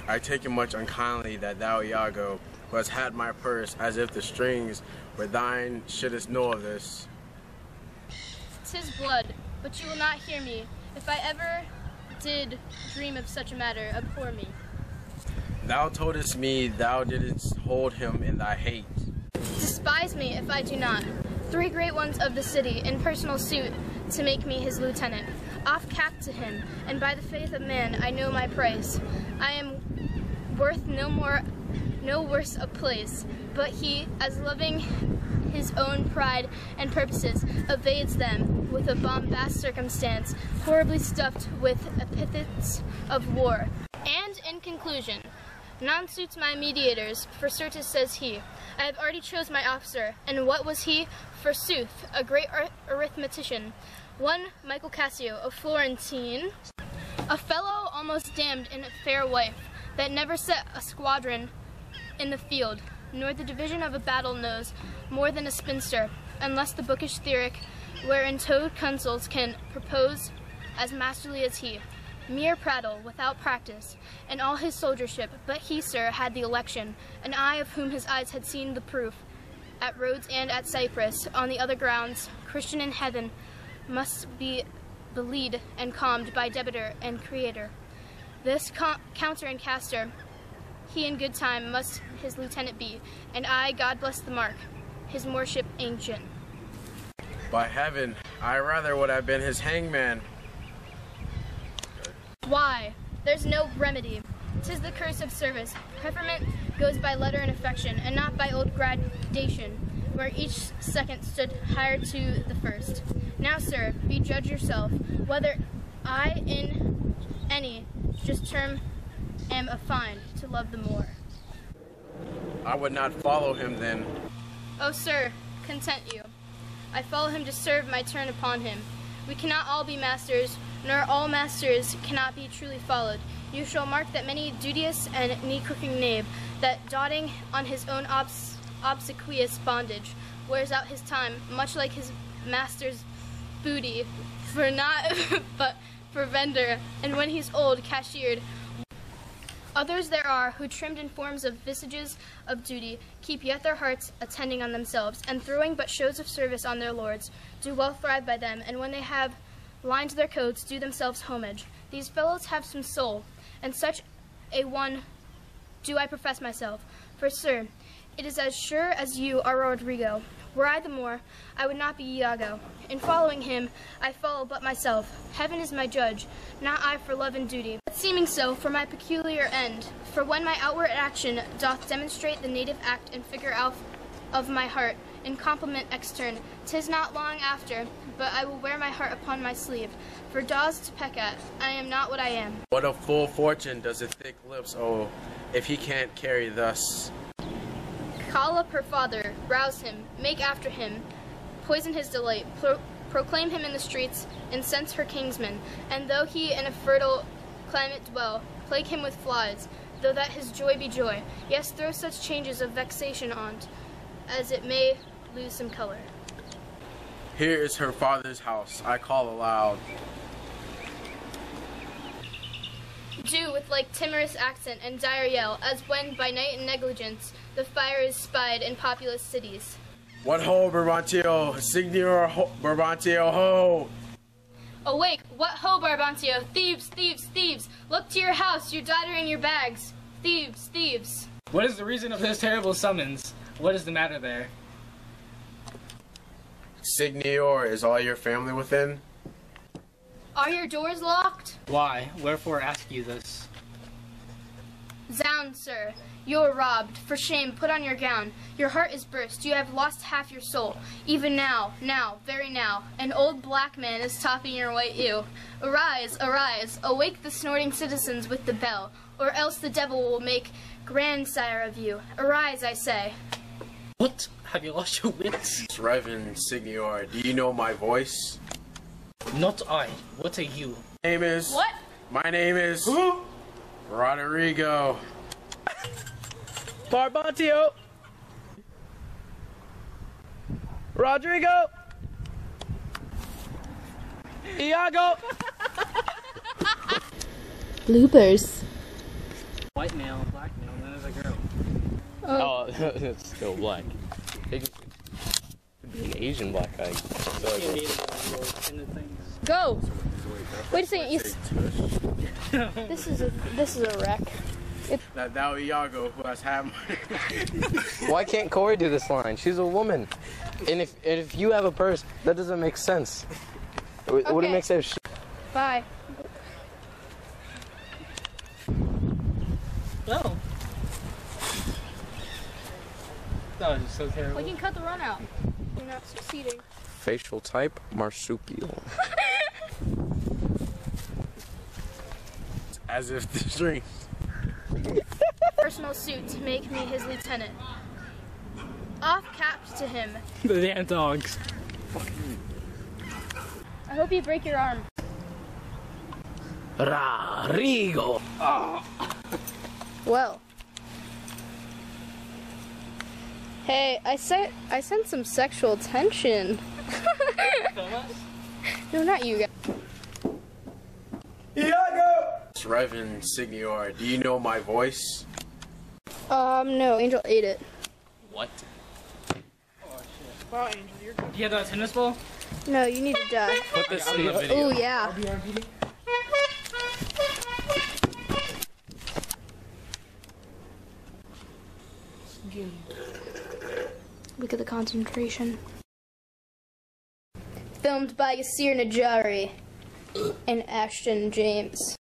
I take it much unkindly that thou, Iago, who hast had my purse as if the strings were thine, shouldest know of this. 'Tis blood, but you will not hear me. If I ever did dream of such a matter, abhor me. Thou toldest me thou didst hold him in thy hate. Despise me if I do not. 3 great ones of the city in personal suit to make me his lieutenant. Off cap to him, and by the faith of man I know my price. I am worth no worse a place, but he, as loving his own pride and purposes, evades them with a bombast circumstance, horribly stuffed with epithets of war. And in conclusion, none suits my mediators, for certes says he, I have already chose my officer, and what was he? Forsooth, a great arithmetician, one Michael Cassio, a Florentine, a fellow almost damned in a fair wife, that never set a squadron in the field, nor the division of a battle knows more than a spinster, unless the bookish theoric, wherein toad consuls can propose as masterly as he. Mere prattle, without practice, and all his soldiership, but he, sir, had the election, an eye of whom his eyes had seen the proof, at Rhodes and at Cyprus, on the other grounds, Christian in heaven, must be belied and calmed by debitor and creator. This counter and caster, he in good time must his lieutenant be, and I, God bless the mark, his moorship ancient. By heaven, I rather would have been his hangman. Why? There's no remedy. 'Tis the curse of service. Preferment goes by letter and affection, and not by old gradation, where each second stood higher to the first. Now, sir, be judge yourself, whether I in any just term am a fine to love the more. I would not follow him then. Oh, sir, content you. I follow him to serve my turn upon him. We cannot all be masters, nor all masters cannot be truly followed. You shall mark that many duteous and knee-crooking knave, that dotting on his own obsequious bondage, wears out his time, much like his master's booty, for not but for vendor, and when he's old, cashiered. Others there are, who trimmed in forms of visages of duty, keep yet their hearts attending on themselves, and throwing but shows of service on their lords, do well thrive by them, and when they have lined their coats, do themselves homage. These fellows have some soul, and such a one do I profess myself. For, sir, it is as sure as you are Rodrigo. Were I the Moor, I would not be Iago. In following him, I follow but myself. Heaven is my judge, not I for love and duty, but seeming so for my peculiar end. For when my outward action doth demonstrate the native act and figure out of my heart, in compliment extern, 'tis not long after, but I will wear my heart upon my sleeve. For daws to peck at, I am not what I am. What a full fortune does his thick lips owe, if he can't carry thus. Call up her father, rouse him, make after him, poison his delight, proclaim him in the streets, incense her kingsmen, and though he in a fertile climate dwell, plague him with flies, though that his joy be joy, yes, throw such changes of vexation on't, as it may lose some color. Here is her father's house, I call aloud. Do with like timorous accent and dire yell, as when by night and negligence the fire is spied in populous cities. What ho, Brabantio, Signor ho, Brabantio, ho! Awake, what ho, Brabantio, thieves, thieves, thieves! Look to your house, your daughter and your bags. Thieves, thieves. What is the reason of this terrible summons? What is the matter there? Signor, is all your family within? Are your doors locked? Why? Wherefore ask you this? Zound, sir, you are robbed. For shame, put on your gown. Your heart is burst. You have lost half your soul. Even now, very now, an old black man is topping your white ewe. Arise, arise, awake the snorting citizens with the bell, or else the devil will make grandsire of you. Arise, I say. What? Have you lost your wits? Reverend Signor, do you know my voice? Not I. What are you? My name is... What? My name is... Who? Rodrigo. Brabantio. Rodrigo. Iago. Bloopers. White man. Oh, it's still black. It could be an Asian black guy. Go. Wait a second. This is a wreck. That thou Iago who has had my Why can't Corey do this line? She's a woman. And if you have a purse, that doesn't make sense. Would it Okay. make sense? Bye. No. That was so terrible. We can cut the run out. You're not succeeding. Facial type, marsupial. as if the strings. Personal suit to make me his lieutenant. Off capped to him. The damn dogs. I hope you break your arm. Rigo. Well. Hey, I sent some sexual tension. No, not you guys. Reverend Signor, do you know my voice? No, Angel ate it. What? Wow, Angel, you're good. You had that tennis ball? No, you need to die. Put this in the video. Oh, yeah. Look at the concentration. Filmed by Yasir Najari and Ashton James.